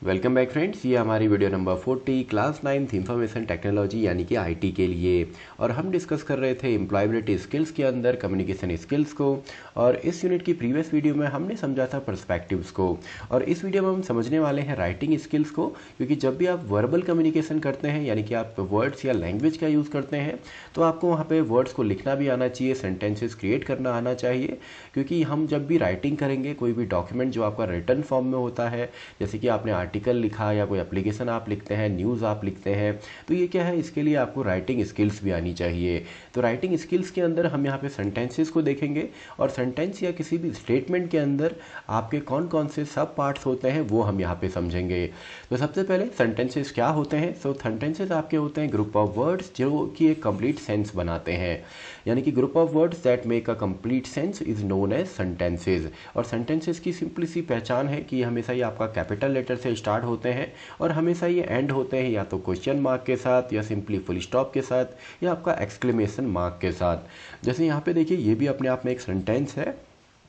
Welcome back friends, ये हमारी video number 40 class 9th information technology यानी कि आईटी के लिए। और हम डिस्कस कर रहे थे एम्प्लॉयबिलिटी स्किल्स के अंदर कम्युनिकेशन स्किल्स को। और इस यूनिट की प्रीवियस वीडियो में हमने समझा था पर्सपेक्टिव्स को, और इस वीडियो में हम समझने वाले हैं राइटिंग स्किल्स को। क्योंकि जब भी आप वर्बल कम्युनिकेशन करते हैं यानी कि आप वर्ड्स या लैंग्वेज का यूज़ करते हैं तो आपको वहाँ पर वर्ड्स को लिखना भी आना चाहिए, सेंटेंसेस क्रिएट करना आना चाहिए। क्योंकि हम जब भी राइटिंग करेंगे कोई भी डॉक्यूमेंट जो आपका रिटन फॉर्म में होता है, जैसे कि आपने आर्टिकल लिखा या कोई एप्लीकेशन आप लिखते हैं, न्यूज़ आप लिखते हैं, तो ये क्या है, इसके लिए आपको राइटिंग स्किल्स भी आनी चाहिए। तो राइटिंग स्किल्स के अंदर हम यहाँ पे सेंटेंसेस को देखेंगे, और सेंटेंस या किसी भी स्टेटमेंट के अंदर आपके कौन कौन से सब पार्ट्स होते हैं वो हम यहाँ पे समझेंगे। तो सबसे पहले सेंटेंसेस क्या होते हैं। सो सेंटेंसेस आपके होते हैं ग्रुप ऑफ वर्ड्स जो कि एक कंप्लीट सेंस बनाते हैं, यानी कि group of words that make a complete sense is known as sentences. और सेंटेंसेस की सिंपली सी पहचान है कि हमेशा ही आपका कैपिटल लेटर से स्टार्ट होते हैं और हमेशा ये एंड होते हैं या तो क्वेश्चन मार्क के साथ, या सिंपली फुल स्टॉप के साथ, या आपका एक्सक्लेमेशन मार्क के साथ। जैसे यहाँ पे देखिए, ये भी अपने आप में एक सेंटेंस है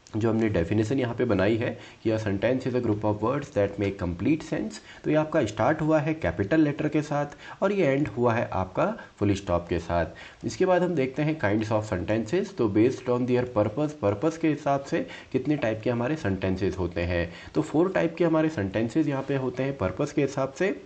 जो हमने डेफिनेशन यहाँ पे बनाई है कि a sentence is a group of words that make complete sense. तो ये आपका स्टार्ट हुआ है कैपिटल लेटर के साथ और ये एंड हुआ है आपका फुल स्टॉप के साथ। इसके बाद हम देखते हैं काइंड्स ऑफ सेंटेंसेस। तो बेस्ड ऑन दियर पर्पस के हिसाब से कितने टाइप के हमारे सेंटेंसेस होते हैं। तो 4 टाइप के हमारे सेंटेंसेस यहाँ पे होते हैं पर्पस के हिसाब से।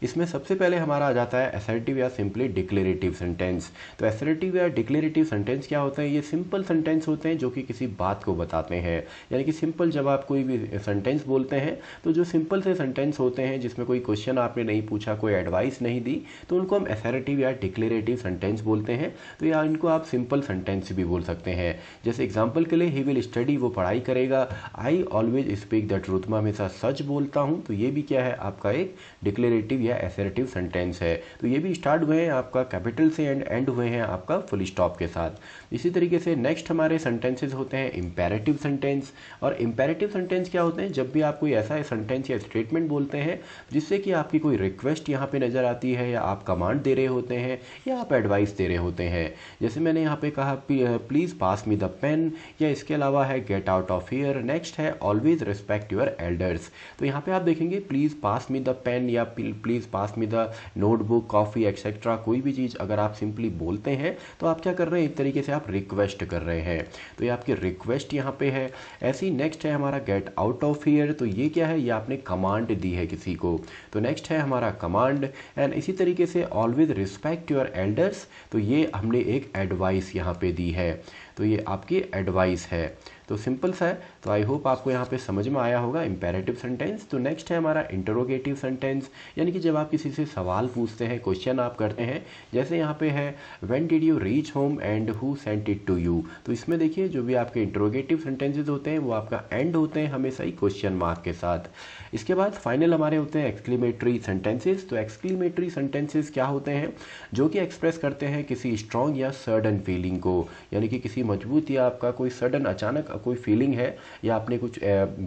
इसमें सबसे पहले हमारा आ जाता है असर्टिव या सिंपली डिक्लेरेटिव सेंटेंस। तो असर्टिव या डिक्लेरेटिव सेंटेंस क्या होता है, ये सिंपल सेंटेंस होते हैं जो कि किसी बात को बताते हैं। यानी कि सिंपल जब आप कोई भी सेंटेंस बोलते हैं तो जो सिंपल से सेंटेंस होते हैं जिसमें कोई क्वेश्चन आपने नहीं पूछा, कोई एडवाइस नहीं दी, तो उनको हम असर्टिव या डिक्लेरेटिव सेंटेंस बोलते हैं। तो या इनको आप सिंपल सेंटेंस भी बोल सकते हैं। जैसे एग्जाम्पल के लिए, ही विल स्टडी, वो पढ़ाई करेगा। I always speak the truth, मैं हमेशा सच बोलता हूँ। तो ये भी क्या है, आपका एक डिक्लेरेटिव या असर्टिव सेंटेंस है। तो ये भी स्टार्ट हुए हैं आपका कैपिटल से एंड एंड हुए हैं आपका फुल स्टॉप के साथ। इसी तरीके से नेक्स्ट हमारे सेंटेंसेस होते हैं इंपेरेटिव सेंटेंस। और इंपेरेटिव सेंटेंस क्या होते हैं, जब भी आप कोई ऐसा सेंटेंस या स्टेटमेंट बोलते हैं जिससे कि आपकी कोई रिक्वेस्ट यहाँ पे नज़र आती है, या आप कमांड दे रहे होते हैं, या आप एडवाइस दे रहे होते हैं। जैसे मैंने यहाँ पे कहा please pass me the pen, या इसके अलावा है get out of here. Next है ऑलवेज रिस्पेक्ट योर एल्डर्स। तो यहाँ पे आप देखेंगे please pass me the pen या please pass me the notebook, coffee etcetera, कोई भी चीज़ अगर आप सिंपली बोलते हैं तो आप क्या कर रहे हैं, एक तरीके से आप रिक्वेस्ट कर रहे हैं। तो ये आपकी रिक्वेस्ट यहाँ पे है। ऐसी नेक्स्ट है हमारा गेट आउट ऑफ हियर। तो ये क्या है, ये आपने कमांड दी है किसी को। तो नेक्स्ट है हमारा कमांड। एंड इसी तरीके से ऑलवेज रिस्पेक्ट योर एल्डर्स। तो ये हमने एक एडवाइस यहाँ पे दी है। तो ये आपकी एडवाइस है। तो सिंपल सा है। तो आई होप आपको यहाँ पे समझ में आया होगा इंपेरेटिव सेंटेंस। तो नेक्स्ट है हमारा इंटरोगेटिव सेंटेंस, यानी कि जब आप किसी से सवाल पूछते हैं, क्वेश्चन आप करते हैं। जैसे यहाँ पे है when did you reach home and who sent it to you. तो इसमें देखिए जो भी आपके इंटरोगेटिव सेंटेंसेज होते हैं वो आपका एंड होते हैं हमेशा ही क्वेश्चन मार्क के साथ। इसके बाद फाइनल हमारे होते हैं एक्सक्लेमेटरी सेंटेंसेस। तो एक्सक्लेमेटरी सेंटेंसेस क्या होते हैं, जो कि एक्सप्रेस करते हैं किसी स्ट्रॉन्ग या सडन फीलिंग को, यानी कि किसी मजबूत या आपका कोई सडन अचानक कोई फीलिंग है या आपने कुछ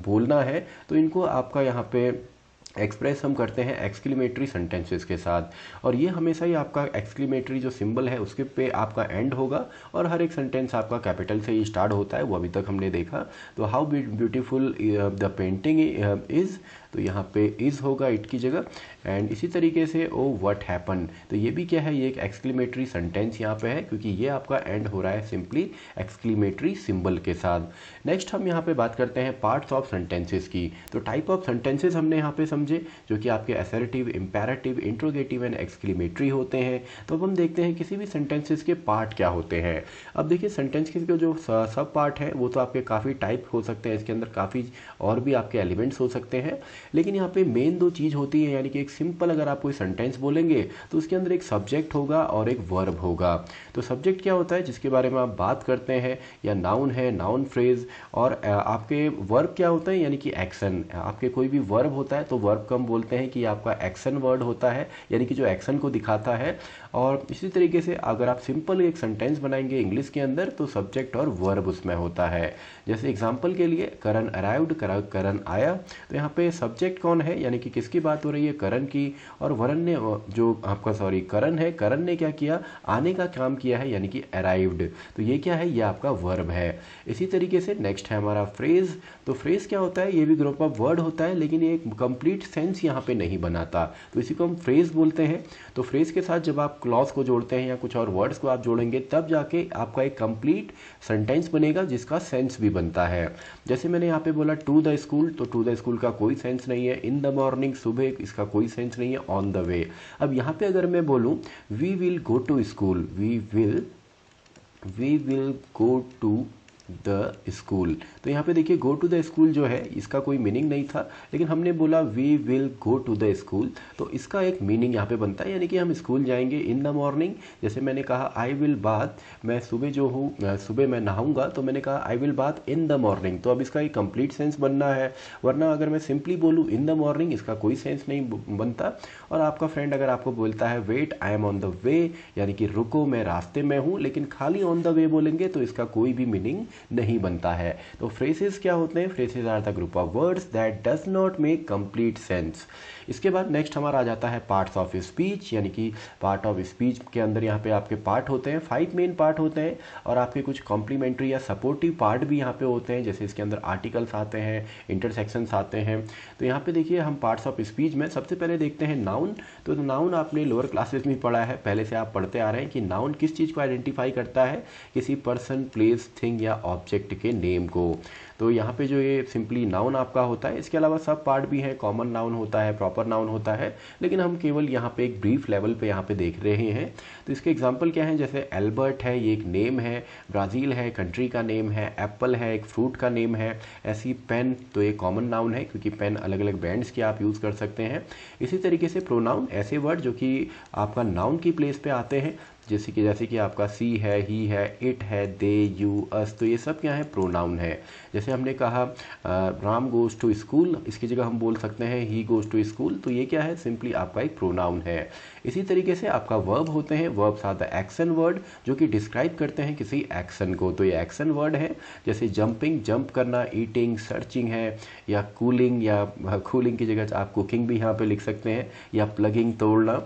बोलना है, तो इनको आपका यहाँ पे एक्सप्रेस हम करते हैं एक्सक्लेमेटरी सेंटेंसेस के साथ। और ये हमेशा ही आपका एक्सक्लेमेटरी जो सिंबल है उसके पे आपका एंड होगा, और हर एक सेंटेंस आपका कैपिटल से ही स्टार्ट होता है, वो अभी तक हमने देखा। तो how beautiful the painting is, तो यहाँ पे इज़ होगा इट की जगह। एंड इसी तरीके से ओ व्हाट हैपन, तो ये भी क्या है, ये एक एक्सक्लेमेटरी सेंटेंस यहाँ पे है, क्योंकि ये आपका एंड हो रहा है सिंपली एक्सक्लेमेटरी सिंबल के साथ। नेक्स्ट हम यहाँ पे बात करते हैं पार्ट्स ऑफ सेंटेंसेस की। तो टाइप ऑफ सेंटेंसेस हमने यहाँ पे समझे, जो कि आपके assertive, imperative, interrogative and exclamatory होते हैं। तो अब हम देखते हैं किसी भी सेंटेंसेस के पार्ट क्या होते हैं। अब देखिए सेंटेंस के जो सब पार्ट हैं वो तो आपके काफ़ी टाइप हो सकते हैं, इसके अंदर काफ़ी और भी आपके एलिमेंट्स हो सकते हैं। लेकिन यहाँ पे मेन 2 चीज़ होती है, यानी कि एक सिंपल अगर आप कोई सेंटेंस बोलेंगे तो उसके अंदर एक सब्जेक्ट होगा और एक वर्ब होगा। तो सब्जेक्ट क्या होता है, जिसके बारे में आप बात करते हैं, या नाउन है, नाउन फ्रेज। और आपके वर्ब क्या होता है, यानी कि एक्शन। आपके कोई भी वर्ब होता है तो वर्ब को हम बोलते हैं कि आपका एक्शन वर्ड होता है, यानी कि जो एक्शन को दिखाता है। और इसी तरीके से अगर आप सिंपल एक सेंटेंस बनाएंगे इंग्लिश के अंदर तो सब्जेक्ट और वर्ब उसमें होता है। जैसे एग्जांपल के लिए करण अराइव्ड, करण आया, तो यहाँ पे सब्जेक्ट कौन है, यानी कि किसकी बात हो रही है, करण की, और वरण ने जो आपका करण है, करण ने क्या किया, आने का काम किया है, यानी कि अराइव्ड। तो ये क्या है, ये आपका वर्ब है। इसी तरीके से नेक्स्ट है हमारा फ्रेज। तो फ्रेज क्या होता है, ये भी ग्रुप ऑफ वर्ड होता है, लेकिन ये एक कंप्लीट सेंस यहाँ पे नहीं बनाता, तो इसी को हम फ्रेज बोलते हैं। तो फ्रेज के साथ जब आप क्लॉज को जोड़ते हैं या कुछ और वर्ड्स को आप जोड़ेंगे, तब जाके आपका एक कंप्लीट सेंटेंस बनेगा जिसका सेंस भी बनता है। जैसे मैंने यहाँ पे बोला टू द स्कूल, तो टू द स्कूल का कोई सेंस नहीं है। इन द मॉर्निंग, सुबह, इसका कोई सेंस नहीं है। ऑन द वे, अब यहाँ पे अगर मैं बोलूँ we will go to school, we will go to the school, तो यहाँ पे देखिए गो टू द स्कूल जो है इसका कोई मीनिंग नहीं था, लेकिन हमने बोला we will go to the school, तो इसका एक मीनिंग यहाँ पे बनता है, यानी कि हम स्कूल जाएंगे। इन द मॉर्निंग, जैसे मैंने कहा आई विल बाथ, मैं सुबह जो हूँ सुबह मैं नहाऊंगा, तो मैंने कहा I will bath in the morning, तो अब इसका एक कंप्लीट सेंस बनना है। वरना अगर मैं सिंपली बोलूँ इन द मॉर्निंग, इसका कोई सेंस नहीं बनता। और आपका फ्रेंड अगर आपको बोलता है wait I am on the way, यानी कि रुको मैं रास्ते में हूँ, लेकिन खाली ऑन द वे बोलेंगे तो इसका कोई भी मीनिंग नहीं बनता है। तो फ्रेजेस क्या होते हैं, phrases are the group of words that does not make complete sense. इसके बाद नेक्स्ट हमारा आ जाता है पार्ट्स ऑफ स्पीच, यानी कि पार्ट ऑफ स्पीच के अंदर यहाँ पे आपके पार्ट होते हैं, 5 मेन पार्ट होते हैं, और आपके कुछ कॉम्प्लीमेंट्री या सपोर्टिव पार्ट भी यहाँ पे होते हैं। जैसे इसके अंदर आर्टिकल्स आते हैं, इंटरसेक्शंस आते हैं। तो यहाँ पे देखिए हम पार्ट्स ऑफ स्पीच में सबसे पहले देखते हैं नाउन। तो नाउन आपने लोअर क्लासेस में पढ़ा है, पहले से आप पढ़ते आ रहे हैं कि नाउन किस चीज़ को आइडेंटिफाई करता है, किसी पर्सन, प्लेस, थिंग या ऑब्जेक्ट के नेम को। तो यहाँ पे जो ये सिंपली नाउन आपका होता है, इसके अलावा सब पार्ट भी हैं, कॉमन नाउन होता है, प्रॉपर नाउन होता है, लेकिन हम केवल यहाँ पे एक ब्रीफ लेवल पे यहाँ पे देख रहे हैं। तो इसके एग्जांपल क्या हैं, जैसे एल्बर्ट है, ये एक नेम है, ब्राज़ील है, कंट्री का नेम है, एप्पल है, एक फ्रूट का नेम है, ऐसी पेन, तो ये कॉमन नाउन है क्योंकि पेन अलग अलग ब्रांड्स की आप यूज़ कर सकते हैं। इसी तरीके से प्रोनाउन, ऐसे वर्ड जो कि आपका नाउन की प्लेस पे आते हैं, जैसे कि आपका सी है, ही है, इट है, दे, यू, अस, तो ये सब क्या है, प्रोनाउन है। जैसे हमने कहा राम गोज़ टू स्कूल, इसकी जगह हम बोल सकते हैं ही गोज़ टू स्कूल, तो ये क्या है, सिंपली आपका एक प्रोनाउन है। इसी तरीके से आपका वर्ब होते हैं, verbs are the action word जो कि डिस्क्राइब करते हैं किसी एक्शन को, तो ये एक्शन वर्ड है। जैसे जंपिंग, जंप करना, ईटिंग, सर्चिंग है, या कूलिंग, या कूलिंग की जगह आप कुकिंग भी यहाँ पे लिख सकते हैं, या प्लगिंग, तोड़ना।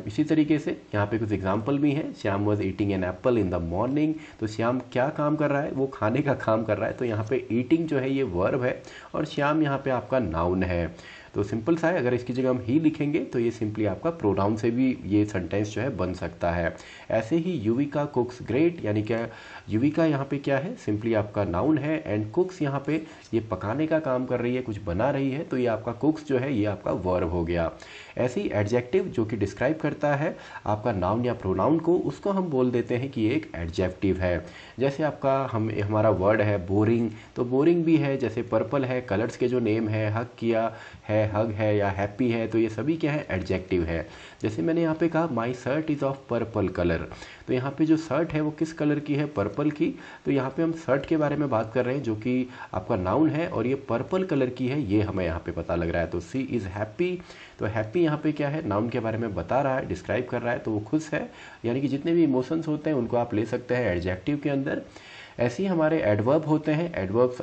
इसी तरीके से यहाँ पे कुछ एग्जाम्पल भी हैं। Shyam was eating an apple in the morning, तो श्याम क्या काम कर रहा है, वो खाने का काम कर रहा है, तो यहाँ पे ईटिंग जो है ये वर्ब है, और श्याम यहाँ पे आपका नाउन है। तो सिंपल सा है, अगर इसकी जगह हम ही लिखेंगे तो ये सिंपली आपका प्रोनाउन से भी ये सेंटेंस जो है बन सकता है। ऐसे ही युविका कुक्स ग्रेट, यानी क्या, युविका यहाँ पे क्या है, सिंपली आपका नाउन है, एंड कुक्स यहाँ पे ये पकाने का काम कर रही है, कुछ बना रही है, तो ये आपका कुक्स जो है ये आपका वर्ब हो गया। ऐसे ही एडजेक्टिव जो कि डिस्क्राइब करता है आपका नाउन या प्रोनाउन को, उसको हम बोल देते हैं कि ये एक एडजेक्टिव है। जैसे आपका हमारा वर्ड है बोरिंग, तो बोरिंग भी है, जैसे पर्पल है, कलर्स के जो नेम है, हग किया है, हग है, या हैप्पी है, तो ये सभी क्या है, एडजेक्टिव है। जैसे मैंने यहाँ पे कहा my shirt is of purple colour, तो यहाँ पे जो शर्ट है वो किस कलर की है, पर्पल की, तो यहाँ पे हम शर्ट के बारे में बात कर रहे हैं जो कि आपका नाउन है, और ये पर्पल कलर की है, ये हमें यहाँ पे पता लग रहा है। तो सी इज़ हैप्पी, तो हैप्पी यहाँ पे क्या है, नाउन के बारे में बता रहा है, डिस्क्राइब कर रहा है, तो वो खुश है, यानी कि जितने भी इमोशंस होते हैं उनको आप ले सकते हैं एडजेक्टिव के अंदर। ऐसे ही हमारे एडवर्ब होते हैं, adverbs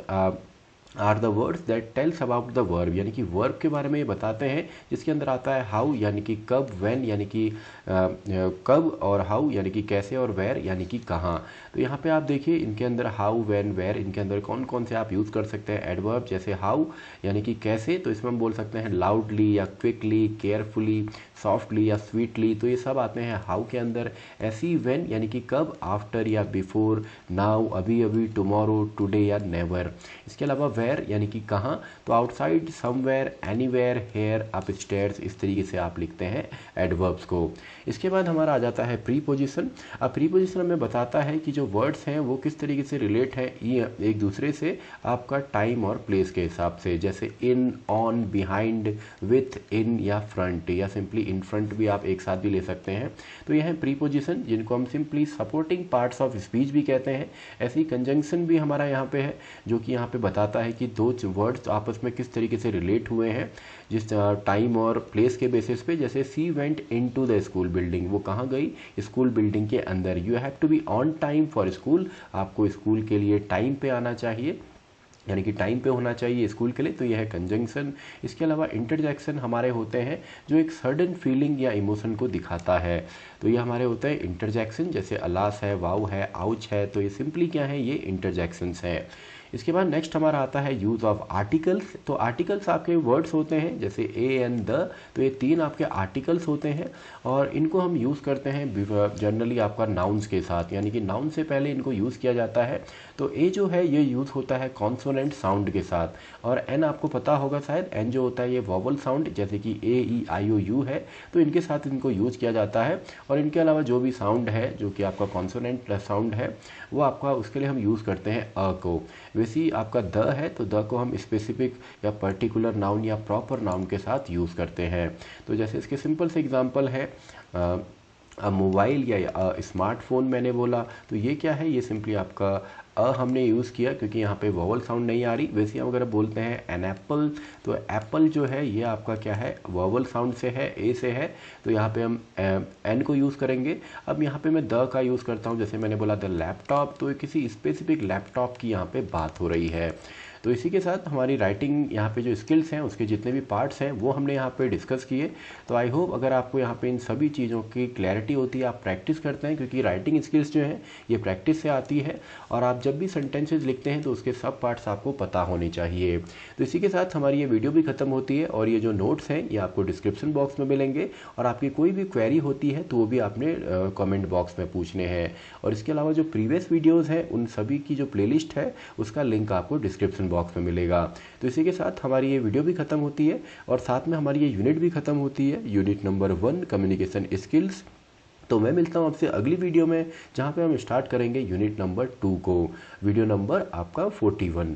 are the words that tells about the verb, यानी कि वर्ब के बारे में ये बताते हैं, जिसके अंदर आता है हाउ, यानी कि कब, व्हेन, यानी कि कब, और हाउ यानी कि कैसे, और वेयर यानी कि कहाँ। तो यहाँ पे आप देखिए इनके अंदर हाउ, व्हेन, वेयर, इनके अंदर कौन कौन से आप यूज़ कर सकते हैं एडवर्ब। जैसे हाउ यानी कि कैसे, तो इसमें हम बोल सकते हैं लाउडली, या क्विकली, केयरफुली, सॉफ्टली, या स्वीटली, तो ये सब आते हैं हाउ के अंदर। ऐसी व्हेन यानी कि कब, आफ्टर या बिफोर, नाउ, अभी अभी, टुमारो, टुडे, या नेवर। इसके अलावा वेयर यानी कि कहाँ, तो outside, somewhere, anywhere, here, upstairs, इस तरीके से आप लिखते हैं एडवर्ब्स को। इसके बाद हमारा आ जाता है प्रीपोजिशन। अब प्रीपोजिशन हमें बताता है कि जो वर्ड्स हैं वो किस तरीके से रिलेट है एक दूसरे से आपका टाइम और प्लेस के हिसाब से। जैसे इन, ऑन, बिहाइंड, विथ, इन, या फ्रंट, या सिंपली इन फ्रंट भी आप एक साथ भी ले सकते हैं। तो यह है प्रीपोजिशन, जिनको हम simply supporting parts of speech भी कहते हैं। ऐसी कंजंक्शन भी हमारा यहाँ पे है जो कि यहाँ पे बताता है कि दो वर्ड्स आपस में किस तरीके से रिलेट हुए हैं जिस टाइम और प्लेस के बेसिस पे। जैसे she went into the school building, वो कहाँ गई, स्कूल बिल्डिंग के अंदर। You have to be on time for school, आपको स्कूल के लिए टाइम पे आना चाहिए। यानी कि टाइम पे होना चाहिए स्कूल के लिए, तो यह है कंजंक्शन। इसके अलावा इंटरजेक्शन हमारे होते हैं जो एक सडन फीलिंग या इमोशन को दिखाता है, तो ये हमारे होते हैं इंटरजेक्शन। जैसे अलास है, वाव है, आउच है, तो ये सिंपली क्या है, ये इंटरजेक्शंस हैं। इसके बाद नेक्स्ट हमारा आता है यूज़ ऑफ आर्टिकल्स। तो आर्टिकल्स आपके वर्ड्स होते हैं जैसे ए एंड द, तो ये 3 आपके आर्टिकल्स होते हैं और इनको हम यूज़ करते हैं जनरली आपका नाउन्स के साथ, यानी कि नाउन से पहले इनको यूज़ किया जाता है। तो ए जो है ये यूज़ होता है कॉन्सोनेंट साउंड के साथ, और एन आपको पता होगा शायद, एन जो होता है ये वॉवल साउंड, जैसे कि ए ई आई ओ यू है, तो इनके साथ इनको यूज़ किया जाता है। और इनके अलावा जो भी साउंड है जो कि आपका कॉन्सोनेंट साउंड है वो आपका, उसके लिए हम यूज़ करते हैं अ को। वैसे ही आपका द है तो द को हम स्पेसिफिक या पर्टिकुलर नाउन या प्रॉपर नाउन के साथ यूज़ करते हैं। तो जैसे इसके सिंपल से एग्जांपल है मोबाइल या स्मार्टफोन मैंने बोला, तो ये क्या है, ये सिंपली आपका हमने यूज़ किया क्योंकि यहाँ पे वॉवल साउंड नहीं आ रही। वैसे हम अगर बोलते हैं एन एप्पल, तो एप्पल जो है ये आपका क्या है, वॉवल साउंड से है, ए से है, तो यहाँ पे हम एन को यूज़ करेंगे। अब यहाँ पे मैं द का यूज़ करता हूँ, जैसे मैंने बोला द लैपटॉप, तो किसी स्पेसिफिक लैपटॉप की यहाँ पे बात हो रही है। तो इसी के साथ हमारी राइटिंग यहाँ पे जो स्किल्स हैं उसके जितने भी पार्ट्स हैं वो हमने यहाँ पे डिस्कस किए। तो आई होप अगर आपको यहाँ पे इन सभी चीज़ों की क्लैरिटी होती है, आप प्रैक्टिस करते हैं, क्योंकि राइटिंग स्किल्स जो हैं ये प्रैक्टिस से आती है, और आप जब भी सेंटेंसेज लिखते हैं तो उसके सब पार्ट्स आपको पता होने चाहिए। तो इसी के साथ हमारी ये वीडियो भी खत्म होती है, और ये जो नोट्स हैं ये आपको डिस्क्रिप्शन बॉक्स में मिलेंगे, और आपकी कोई भी क्वेरी होती है तो वो भी आपने कमेंट बॉक्स में पूछने हैं। और इसके अलावा जो प्रीवियस वीडियोज़ हैं उन सभी की जो प्लेलिस्ट है उसका लिंक आपको डिस्क्रिप्शन बॉक्स में मिलेगा। तो इसी के साथ हमारी ये वीडियो भी खत्म होती है, और साथ में हमारी ये यूनिट भी खत्म होती है, यूनिट नंबर 1 कम्युनिकेशन स्किल्स। तो मैं मिलता हूँ आपसे अगली वीडियो में, जहाँ पे हम स्टार्ट करेंगे यूनिट नंबर 2 को, वीडियो नंबर आपका 41।